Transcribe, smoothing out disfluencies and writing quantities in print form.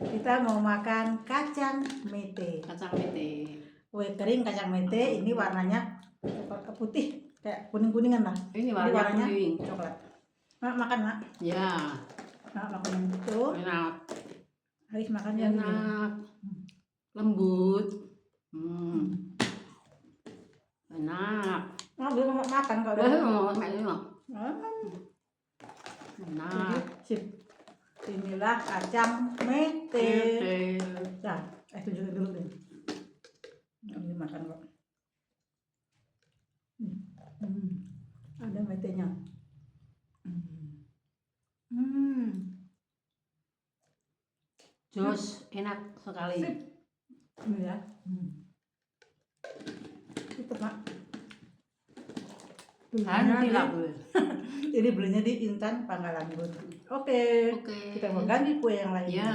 Kita mau makan kacang mete. Kacang mete. Kue kering kacang mete, ini warnanya putih, kayak kuning-kuningan lah. Ini Jadi warnanya kuning. coklat. Mak makan, Mak. Ya, Mak makan yang itu. enak. Haris makan yang ini. Enak. Lembut. Enak. Mak belum mau makan kalau Udah udah. mau makan ini mau. Jadi, Enak. sip. Inilah kacang mete. Nah, tunjukin dulu deh. Ini makan kok. Ada metenya. Jus enak sekali. Sip. Ini ya. Itu Mak. Ganti lah gue. Ini belinya di Intan Panggalan Bun. Oke. Kita mau ganti kue yang lain. Ya.